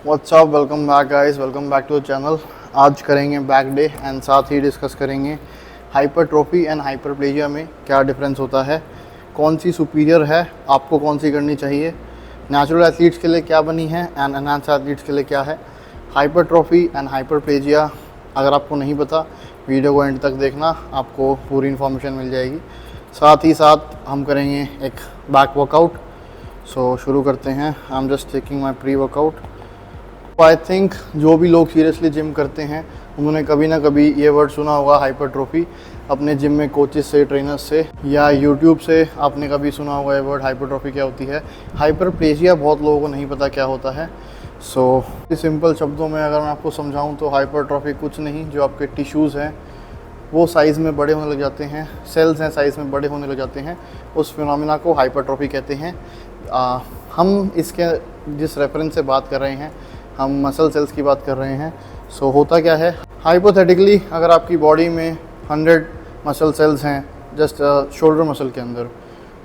WhatsApp, welcome back guys, welcome back to the channel. आज करेंगे back day and साथ ही डिस्कस करेंगे हाइपरट्रोफी एंड हाइपरप्लेजिया में क्या डिफरेंस होता है, कौन सी सुपीरियर है, आपको कौन सी करनी चाहिए, नेचुरल एथलीट्स के लिए क्या बनी है एंड एनहांस एथलीट्स के लिए क्या है। हाइपरट्रोफी एंड हाइपरप्लेजिया अगर आपको नहीं पता, वीडियो को एंड तक देखना, आपको पूरी इन्फॉर्मेशन मिल जाएगी। साथ ही साथ हम करेंगे एक बैक वर्कआउट। सो शुरू करते हैं। I am just taking my pre workout. I think जो भी लोग सीरियसली जिम करते हैं उन्होंने कभी ना कभी ये वर्ड सुना होगा हाइपरट्रोफी, अपने जिम में कोचेस से, ट्रेनर्स से या यूट्यूब से आपने कभी सुना होगा ये वर्ड हाइपरट्रोफी क्या होती है। हाइपरप्लेजिया बहुत लोगों को नहीं पता क्या होता है। सो सिंपल शब्दों में अगर मैं आपको समझाऊं तो हाइपरट्रोफी कुछ नहीं, जो आपके टिश्यूज़ हैं वो साइज़ में बड़े होने लग जाते हैं, सेल्स हैं साइज़ में बड़े होने लग जाते हैं, उस फिनोमिना को हाइपरट्रोफी कहते हैं। हम इसके जिस रेफरेंस से बात कर रहे हैं, हम मसल सेल्स की बात कर रहे हैं। सो होता क्या है, हाइपोथेटिकली अगर आपकी बॉडी में 100 मसल सेल्स हैं जस्ट शोल्डर मसल के अंदर,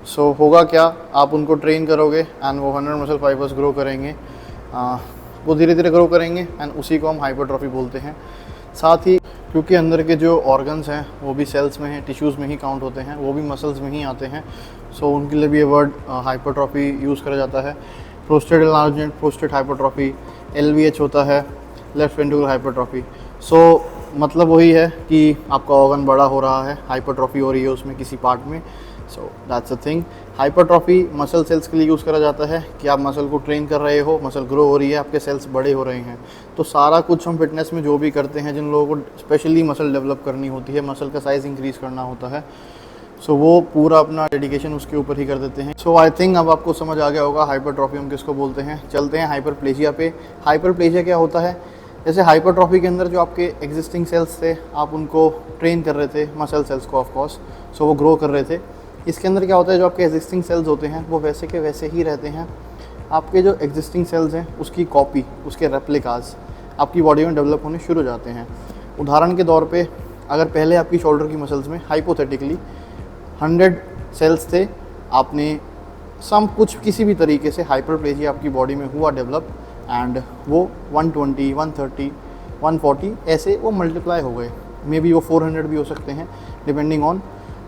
सो होगा क्या, आप उनको ट्रेन करोगे एंड वो 100 मसल फाइबर्स ग्रो करेंगे, वो धीरे धीरे ग्रो करेंगे एंड उसी को हम हाइपरट्रोफी बोलते हैं। साथ ही क्योंकि अंदर के जो ऑर्गन्स हैं वो भी सेल्स में हैं, टिश्यूज़ में ही काउंट होते हैं, वो भी मसल्स में ही आते हैं, सो उनके लिए भी ये वर्ड हाइपरट्रोफी यूज़ करा जाता है। Prostate enlargement, prostate hypertrophy, LVH होता है, लेफ्ट वेंट्रिकुलर हाइपरट्रोफी। सो मतलब वही है कि आपका ऑर्गन बड़ा हो रहा है, हाइपरट्रोफी हो रही है उसमें किसी पार्ट में। So that's a thing. Hypertrophy muscle cells के लिए यूज़ करा जाता है कि आप मसल को ट्रेन कर रहे हो, मसल ग्रो हो रही है, आपके सेल्स बड़े हो रहे हैं। तो सारा कुछ हम फिटनेस में जो भी करते हैं, जिन लोगों को स्पेशली मसल डेवलप करनी होती है, मसल का साइज़ इंक्रीज़ करना होता है, सो वो पूरा अपना डेडिकेशन उसके ऊपर ही कर देते हैं। सो आई थिंक अब आपको समझ आ गया होगा हाइपरट्रोफी हम किसको बोलते हैं। चलते हैं हाइपरप्लेजिया पे। हाइपरप्लेजिया क्या होता है, जैसे हाइपरट्रोफी के अंदर जो आपके एग्जिस्टिंग सेल्स थे, आप उनको ट्रेन कर रहे थे, मसल सेल्स को ऑफ कोर्स, सो वो ग्रो कर रहे थे। इसके अंदर क्या होता है, जो आपके एग्जिस्टिंग सेल्स होते हैं वो वैसे के वैसे ही रहते हैं। आपके जो एग्जिस्टिंग सेल्स हैं उसकी कॉपी, उसके रेप्लिकास आपकी बॉडी में डेवलप होने शुरू हो जाते हैं। उदाहरण के तौर पे अगर पहले आपकी शोल्डर की मसल्स में हाइपोथेटिकली 100 सेल्स थे, आपने सम कुछ किसी भी तरीके से हाइपरप्लेजिया आपकी बॉडी में हुआ डेवलप एंड वो 120, 130, 140 ऐसे वो मल्टीप्लाई हो गए। मे बी वो 400 भी हो सकते हैं, डिपेंडिंग ऑन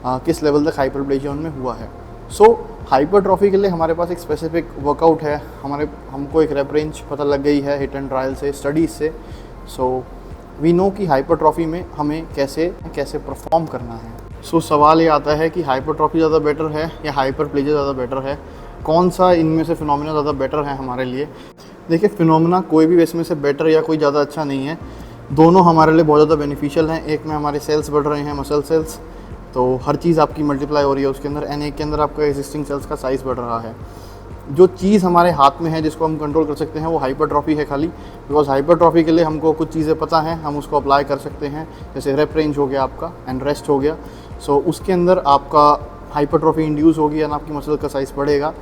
किस लेवल तक हाइपरप्लेजिया उनमें हुआ है। सो हाइपरट्रोफी के लिए हमारे पास एक स्पेसिफिक वर्कआउट है, हमको एक रेफरेंस पता लग गई है हिट एंड ट्रायल से, स्टडीज़ से। सो वी नो कि हाइपरट्रोफी में हमें कैसे परफॉर्म करना है। सो सवाल ये आता है कि हाइपरट्रोफी ज़्यादा बेटर है या हाइपरप्लेजिया ज़्यादा बेटर है, कौन सा इनमें से फिनोमिना ज़्यादा बेटर है हमारे लिए। देखिए, फिनोमिना कोई भी इसमें से बेटर या कोई ज़्यादा अच्छा नहीं है, दोनों हमारे लिए बहुत ज़्यादा बेनिफिशियल हैं। एक में हमारे सेल्स बढ़ रहे हैं, मसल सेल्स, तो हर चीज़ आपकी मल्टीप्लाई हो रही है उसके अंदर, एंड एक के अंदर आपका एग्जिस्टिंग सेल्स का साइज़ बढ़ रहा है। जो चीज़ हमारे हाथ में है जिसको हम कंट्रोल कर सकते हैं वो हाइपरट्रोफी है खाली, बिकॉज हाइपरट्रोफी के लिए हमको कुछ चीज़ें पता हैं, हम उसको अप्लाई कर सकते हैं, जैसे रेप रेंज हो गया आपका एंड रेस्ट हो गया। सो उसके अंदर आपका हाइपरट्रोफी इंड्यूस होगी एंड आपकी मसल का साइज़ बढ़ेगा।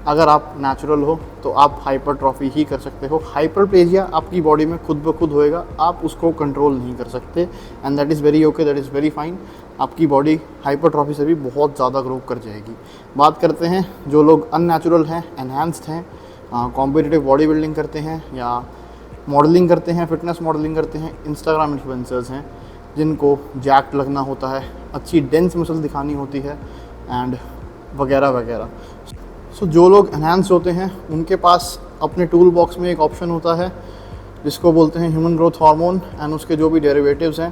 अगर आप नेचुरल हो तो आप हाइपरट्रोफी ही कर सकते हो। हाइपरप्लेजिया आपकी बॉडी में खुद ब खुद होएगा, आप उसको कंट्रोल नहीं कर सकते, and that is very okay, that is very fine. आपकी बॉडी हाइपरट्रोफी से भी बहुत ज़्यादा ग्रो कर जाएगी। बात करते हैं जो लोग अननेचुरल हैं, एनहांस्ड हैं, कॉम्पिटिटिव बॉडी बिल्डिंग करते हैं या मॉडलिंग करते हैं, फिटनेस मॉडलिंग करते हैं, इंस्टाग्राम इन्फ्लुएंसर्स हैं जिनको जैक्ट लगना होता है, अच्छी डेंस मसल दिखानी होती है एंड वगैरह वगैरह। सो जो लोग एनहांस होते हैं उनके पास अपने टूल बॉक्स में एक ऑप्शन होता है जिसको बोलते हैं ह्यूमन ग्रोथ हार्मोन एंड उसके जो भी डेरिवेटिव्स हैं।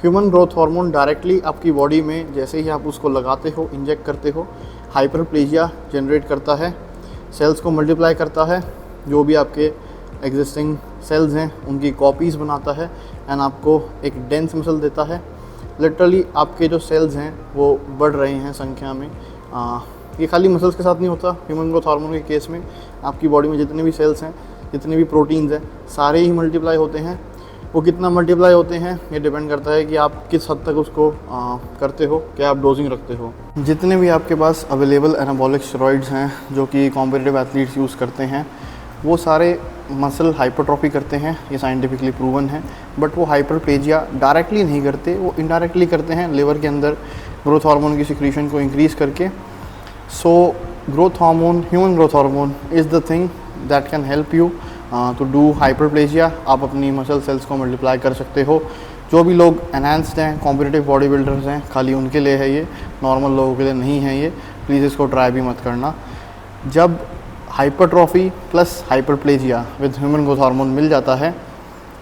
ह्यूमन ग्रोथ हार्मोन डायरेक्टली आपकी बॉडी में जैसे ही आप उसको लगाते हो, इंजेक्ट करते हो, हाइपरप्लेजिया जनरेट करता है, सेल्स को मल्टीप्लाई करता है, जो भी आपके एग्जिस्टिंग सेल्स हैं उनकी कॉपीज़ बनाता है एंड आपको एक डेंस मसल देता है। लिटरली आपके जो सेल्स हैं वो बढ़ रहे हैं संख्या में। ये खाली मसल्स के साथ नहीं होता, ह्यूमन ग्रोथ हार्मोन के केस में आपकी बॉडी में जितने भी सेल्स हैं, जितने भी प्रोटीन्स हैं, सारे ही मल्टीप्लाई होते हैं। वो कितना मल्टीप्लाई होते हैं ये डिपेंड करता है कि आप किस हद तक उसको करते हो, क्या आप डोजिंग रखते हो। जितने भी आपके पास अवेलेबल एनाबॉलिक स्टेरॉइड्स हैं जो कि कॉम्पिटिटिव एथलीट्स यूज़ करते हैं, वो सारे मसल हाइपरट्रोफी करते हैं, ये साइंटिफिकली प्रूवन है। बट वो हाइपरप्लेजिया डायरेक्टली नहीं करते, वो इनडायरेक्टली करते हैं, लिवर के अंदर ग्रोथ हार्मोन की सिक्रीशन को इंक्रीज़ करके। सो growth hormone, human growth hormone is the thing that can help you to do hyperplasia आप अपनी मसल सेल्स को मल्टीप्लाई कर सकते हो। जो भी लोग एनहांस्ड हैं, कॉम्पिटिटिव बॉडी बिल्डर्स हैं, खाली उनके लिए है ये, नॉर्मल लोगों के लिए नहीं है ये। प्लीज़ इसको ट्राई भी मत करना। जब hypertrophy plus hyperplasia with human growth hormone मिल जाता है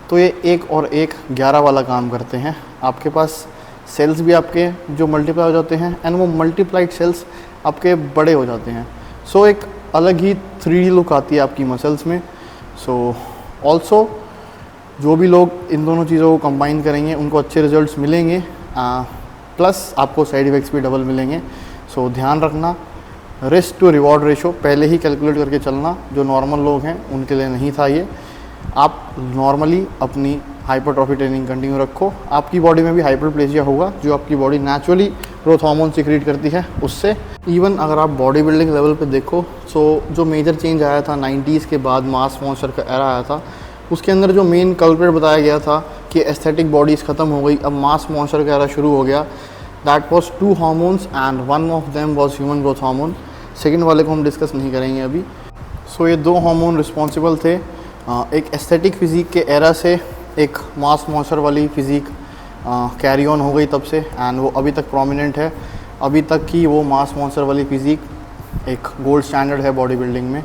तो ये 1 और 1 11 वाला काम करते हैं। आपके पास सेल्स भी आपके जो मल्टीप्लाई हो जाते हैं एंड वो मल्टीप्लाइड सेल्स आपके बड़े हो जाते हैं। सो एक अलग ही 3D लुक आती है आपकी मसल्स में। सो ऑल्सो जो भी लोग इन दोनों चीज़ों को कंबाइन करेंगे उनको अच्छे रिजल्ट्स मिलेंगे, प्लस आपको साइड इफ़ेक्ट्स भी डबल मिलेंगे। सो ध्यान रखना, रिस्क टू रिवॉर्ड रेशो पहले ही कैलकुलेट करके चलना। जो नॉर्मल लोग हैं उनके लिए नहीं था ये। आप नॉर्मली अपनी हाइपरट्रॉफी ट्रेनिंग कंटिन्यू रखो। आपकी बॉडी में भी हाइपरप्लेजिया होगा, जो आपकी body naturally growth hormone secrete करती है उससे। इवन अगर आप बॉडी बिल्डिंग लेवल पे देखो सो जो मेजर चेंज आया था 90s के बाद, मास मॉन्स्टर का एरा आया था, उसके अंदर जो मेन कल्प्रेट बताया गया था कि एस्थेटिक बॉडीज़ ख़त्म हो गई, अब मास मॉन्स्टर का एरा शुरू हो गया। That was 2 hormones and one of them was human growth hormone. Second वाले को हम डिस्कस नहीं करेंगे अभी। सो ये 2 हार्मोन रिस्पॉन्सिबल थे एक एस्थेटिक फ़िज़ीक के एरा से एक मास मॉन्स्टर वाली फ़िज़ीक कैरी ऑन हो गई तब से, एंड वो अभी तक प्रोमिनेंट है। अभी तक की वो मास मॉन्स्टर वाली फ़िज़ीक एक गोल्ड स्टैंडर्ड है बॉडी बिल्डिंग में।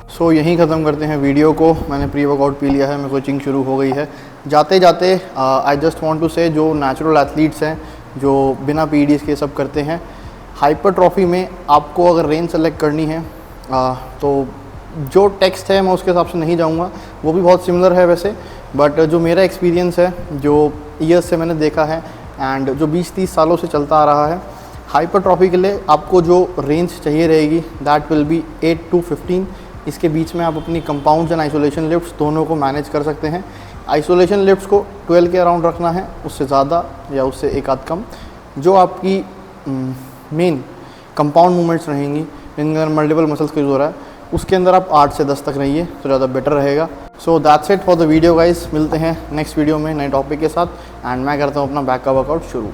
सो यहीं ख़त्म करते हैं वीडियो को। मैंने प्री वर्कआउट पी लिया है, मेरे कोचिंग शुरू हो गई है। जाते जाते आई जस्ट वांट टू से जो नेचुरल एथलीट्स हैं जो बिना पीडीज़ के सब करते हैं, हाइपरट्रॉफी में आपको अगर रेंज सेलेक्ट करनी है तो जो टेक्स्ट है मैं उसके हिसाब से नहीं जाऊंगा, वो भी बहुत सिमिलर है वैसे, बट जो मेरा एक्सपीरियंस है, जो ईयर्स से मैंने देखा है एंड जो 20-30 सालों से चलता आ रहा है, हाइपरट्रॉफी के लिए आपको जो रेंज चाहिए रहेगी दैट विल बी 8 to 15। इसके बीच में आप अपनी कंपाउंड्स एंड आइसोलेशन लिफ्ट्स दोनों को मैनेज कर सकते हैं। आइसोलेशन लिफ्ट्स को 12 के अराउंड रखना है, उससे ज़्यादा या उससे एक आध कम। जो आपकी मेन कंपाउंड मूवमेंट्स रहेंगी जिनके अंदर मल्टीपल मसल्स का यूज़ हो रहा है, उसके अंदर आप 8 से 10 तक रहिए तो ज़्यादा बेटर रहेगा। So that's it for the video guys. मिलते हैं नेक्स्ट वीडियो में नए टॉपिक के साथ, एंड मैं करता हूँ अपना बैक का वर्कआउट शुरू।